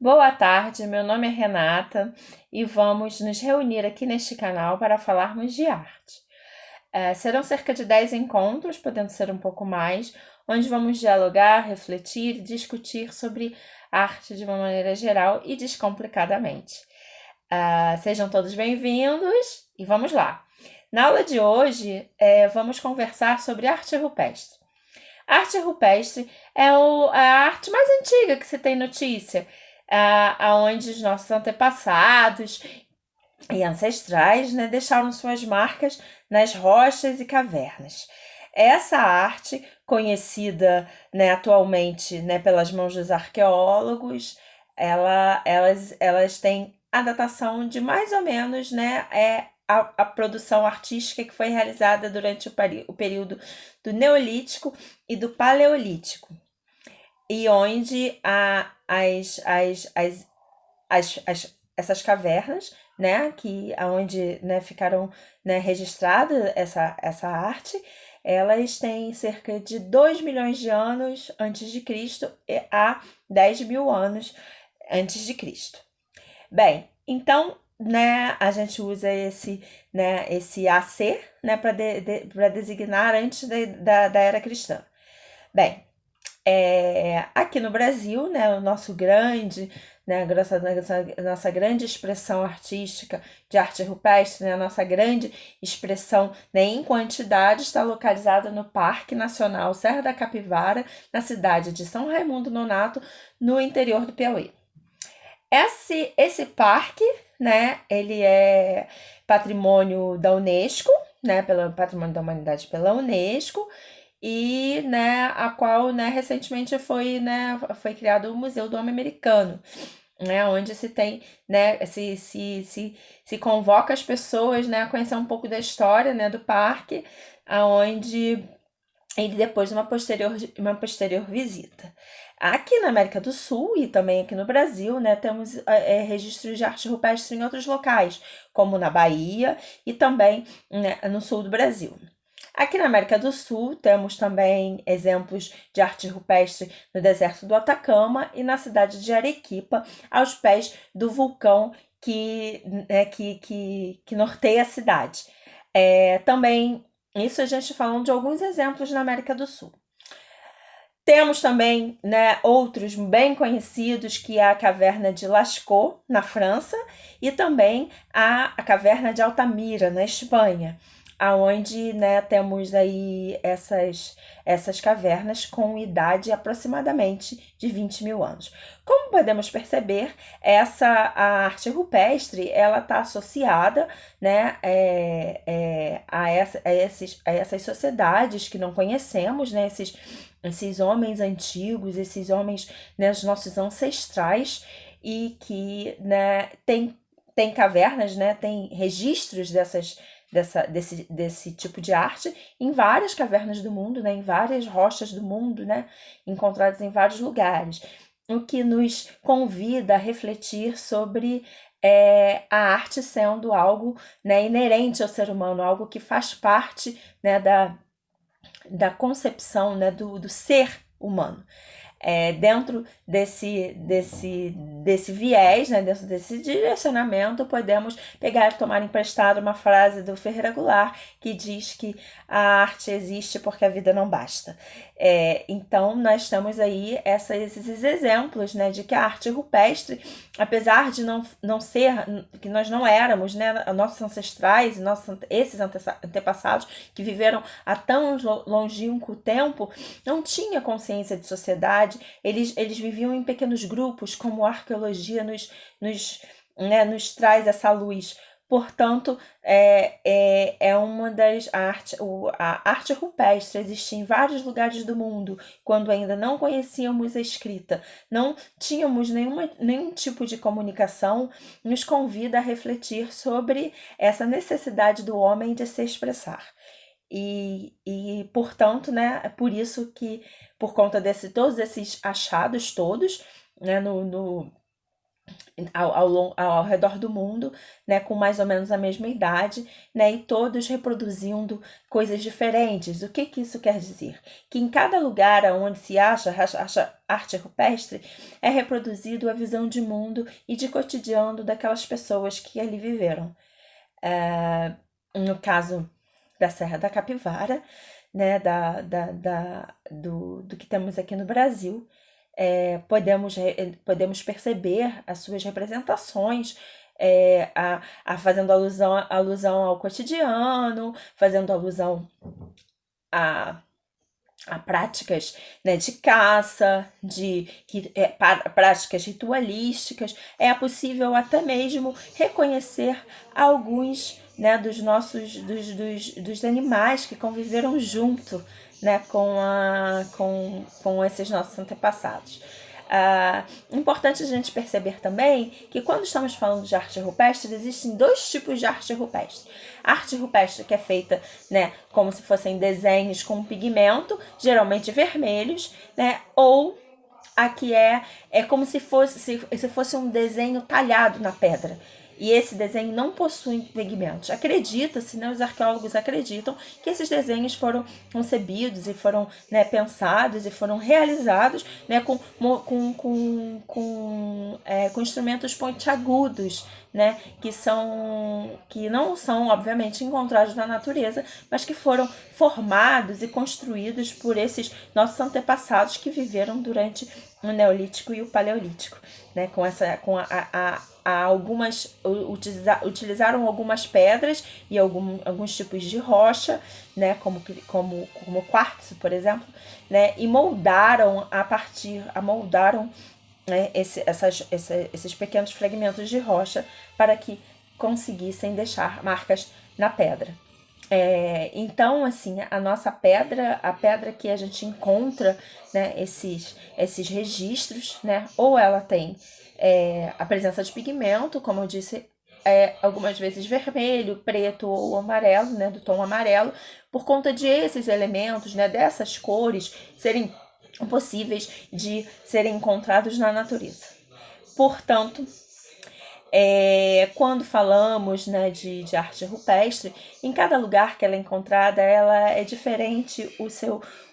Boa tarde, meu nome é Renata e vamos nos reunir aqui neste canal para falarmos de arte. Serão cerca de 10 encontros, podendo ser um pouco mais, onde vamos dialogar, refletir e discutir sobre arte de uma maneira geral e descomplicadamente. Sejam todos bem-vindos e vamos lá. Na aula de hoje, vamos conversar sobre arte rupestre. A arte rupestre é a arte mais antiga que se tem notícia, aonde os nossos antepassados e ancestrais, né, deixaram suas marcas nas rochas e cavernas. Essa arte, conhecida, né, atualmente, né, pelas mãos dos arqueólogos, elas têm a datação de mais ou menos, né, a produção artística que foi realizada durante o período do Neolítico e do Paleolítico, e onde essas cavernas, né, onde, né, ficaram, né, registrada essa arte, elas têm cerca de 2 milhões de anos antes de Cristo e há 10 mil anos antes de Cristo. Bem, então, né, a gente usa esse AC, né, para designar antes da era cristã. Bem, aqui no Brasil, né, o nosso grande, né, nossa grande expressão artística de arte rupestre, né, a nossa grande expressão, né, em quantidade, está localizada no Parque Nacional Serra da Capivara, na cidade de São Raimundo Nonato, no interior do Piauí. Esse parque, né, ele é patrimônio da Unesco, né, pelo Patrimônio da Humanidade pela Unesco, e, né, a qual, né, recentemente foi criado o Museu do Homem Americano, né, onde se tem, né, se convoca as pessoas, né, a conhecer um pouco da história, né, do parque, aonde e depois uma posterior visita. Aqui na América do Sul e também aqui no Brasil, né, temos registros de arte rupestre em outros locais, como na Bahia e também, né, no sul do Brasil. Aqui na América do Sul temos também exemplos de arte rupestre no deserto do Atacama e na cidade de Arequipa, aos pés do vulcão que norteia a cidade. Também isso a gente falando de alguns exemplos na América do Sul. Temos também, né, outros bem conhecidos, que é a caverna de Lascaux, na França, e também a caverna de Altamira, na Espanha, aonde, né, temos aí essas cavernas com idade aproximadamente de 20 mil anos. Como podemos perceber, a arte rupestre ela está associada, né, a essas sociedades que não conhecemos, né, esses homens antigos, esses homens, né, os nossos ancestrais, e que, né, tem cavernas, né, tem registros desse tipo de arte em várias cavernas do mundo, né, em várias rochas do mundo, né, encontradas em vários lugares, o que nos convida a refletir sobre a arte sendo algo, né, inerente ao ser humano, algo que faz parte, né, da concepção, né, do ser humano. Dentro desse viés, né, dentro desse direcionamento, podemos pegar e tomar emprestado uma frase do Ferreira Goulart, que diz que a arte existe porque a vida não basta. Então, nós temos aí esses exemplos, né, de que a arte rupestre, apesar de não ser, que nós não éramos, né, nossos ancestrais, esses antepassados que viveram há tão longínquo tempo, não tinha consciência de sociedade, eles viviam em pequenos grupos, como a arqueologia nos traz essa luz. Portanto, uma das artes, a arte rupestre existe em vários lugares do mundo, quando ainda não conhecíamos a escrita, não tínhamos nenhum tipo de comunicação, nos convida a refletir sobre essa necessidade do homem de se expressar. Portanto, né, é por isso que, por conta todos esses achados todos, né, ao redor do mundo, né, com mais ou menos a mesma idade, né, e todos reproduzindo coisas diferentes. O que que isso quer dizer? Que em cada lugar onde se acha arte rupestre, é reproduzido a visão de mundo e de cotidiano daquelas pessoas que ali viveram. No caso da Serra da Capivara, né, do que temos aqui no Brasil, podemos perceber as suas representações, fazendo alusão ao cotidiano, fazendo alusão a, a práticas, né, de caça, práticas ritualísticas. É possível até mesmo reconhecer alguns, né, dos animais que conviveram junto, né, com esses nossos antepassados. Importante a gente perceber também que quando estamos falando de arte rupestre, existem dois tipos de arte rupestre. A arte rupestre que é feita, né, como se fossem desenhos com pigmento, geralmente vermelhos, né, ou a que é como se fosse um desenho talhado na pedra. E esse desenho não possui pigmentos. Acredita-se, né, os arqueólogos acreditam que esses desenhos foram concebidos e foram, né, pensados e foram realizados, né, com instrumentos pontiagudos, né, que não são, obviamente, encontrados na natureza, mas que foram formados e construídos por esses nossos antepassados que viveram durante o Neolítico e o Paleolítico, né, utilizaram algumas pedras e alguns tipos de rocha, né, como quartzo, por exemplo, né, e moldaram, né, esses pequenos fragmentos de rocha para que conseguissem deixar marcas na pedra. Então, assim, a pedra que a gente encontra, né, esses registros, né, ou ela tem a presença de pigmento, como eu disse, algumas vezes vermelho, preto ou amarelo, né, do tom amarelo, por conta de esses elementos, né, dessas cores serem possíveis de serem encontrados na natureza. Portanto, quando falamos, né, de arte rupestre, em cada lugar que ela é encontrada, ela é diferente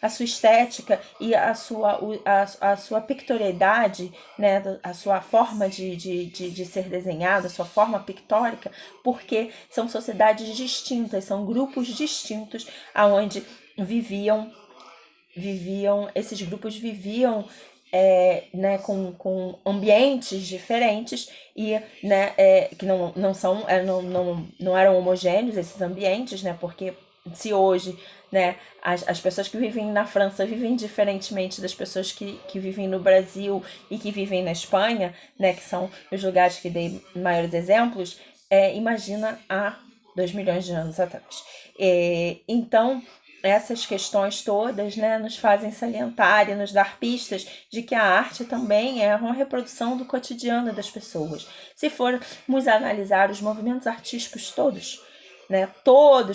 a sua estética e a sua pictorialidade, né, a sua forma de ser desenhada, a sua forma pictórica, porque são sociedades distintas, são grupos distintos aonde esses grupos viviam né, com ambientes diferentes e, né, que não eram homogêneos esses ambientes, né, porque se hoje, né, as pessoas que vivem na França vivem diferentemente das pessoas que vivem no Brasil e que vivem na Espanha, né, que são os lugares que dei maiores exemplos, imagina há 2 milhões de anos atrás. Então, essas questões todas, né, nos fazem salientar e nos dar pistas de que a arte também é uma reprodução do cotidiano das pessoas. Se formos analisar os movimentos artísticos todos, né,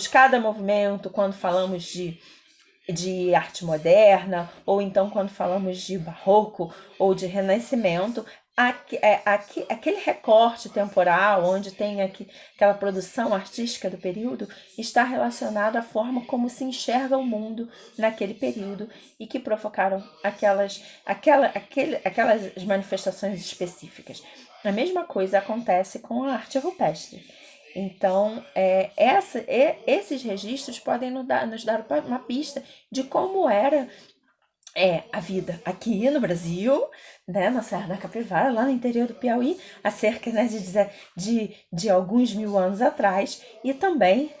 cada movimento, quando falamos de arte moderna, ou então quando falamos de barroco ou de renascimento, aquele recorte temporal onde tem aquela produção artística do período está relacionado à forma como se enxerga o mundo naquele período e que provocaram aquelas manifestações específicas. A mesma coisa acontece com a arte rupestre. Então, esses registros podem nos dar uma pista de como era a vida aqui no Brasil, né, na Serra da Capivara, lá no interior do Piauí, há cerca, né, de alguns mil anos atrás, e também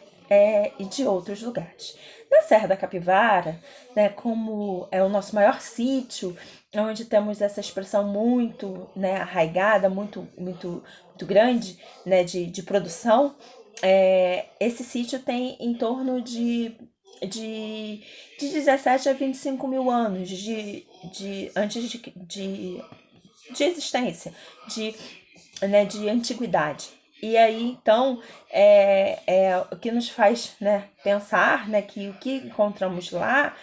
de outros lugares. Na Serra da Capivara, né, como é o nosso maior sítio, onde temos essa expressão muito, né, arraigada, muito, muito, muito grande, né, de produção, esse sítio tem em torno de 17 a 25 mil anos antes de existência, de antiguidade. E aí, então, o que nos faz, né, pensar, né, que o que encontramos lá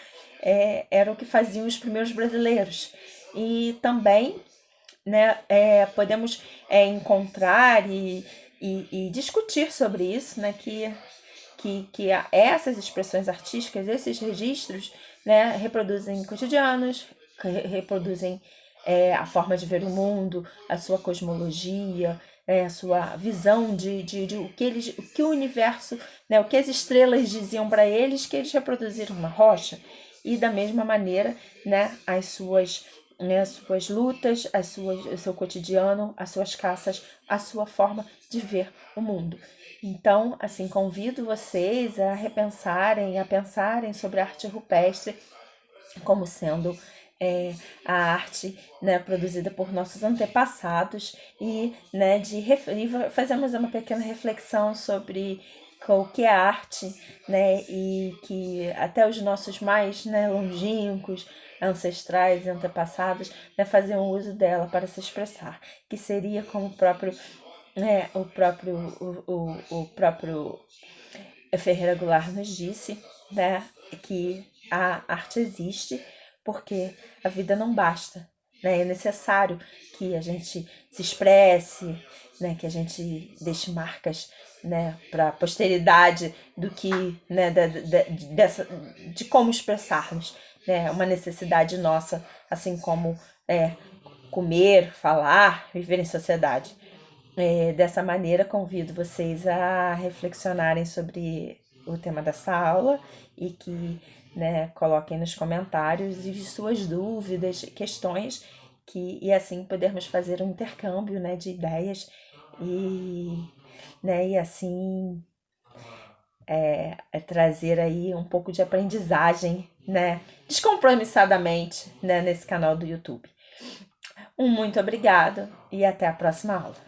era o que faziam os primeiros brasileiros. E também, né, podemos encontrar e discutir sobre isso, né, que essas expressões artísticas, esses registros, né, reproduzem cotidianos, reproduzem a forma de ver o mundo, a sua cosmologia, a sua visão de o que o universo, né, o que as estrelas diziam para eles, que eles reproduziram na rocha. E da mesma maneira, né, as suas lutas, o seu cotidiano, as suas caças, a sua forma de ver o mundo. Então, assim, convido vocês a repensarem, a pensarem sobre a arte rupestre como sendo a arte, né, produzida por nossos antepassados e, né, fazemos uma pequena reflexão sobre o que é arte, né, e que até os nossos mais, né, longínquos, ancestrais e antepassados, né, faziam uso dela para se expressar, que seria como o próprio Ferreira Goulart nos disse, né, que a arte existe porque a vida não basta, né? É necessário que a gente se expresse, né, que a gente deixe marcas, né, para a posteridade do que, né, de como expressarmos, né? É uma necessidade nossa, assim como comer, falar, viver em sociedade. Dessa maneira, convido vocês a reflexionarem sobre o tema dessa aula e que, né, coloquem nos comentários suas dúvidas, questões, e assim podermos fazer um intercâmbio, né, de ideias e, né, e assim trazer aí um pouco de aprendizagem, né, descompromissadamente, né, nesse canal do YouTube. Muito obrigada e até a próxima aula.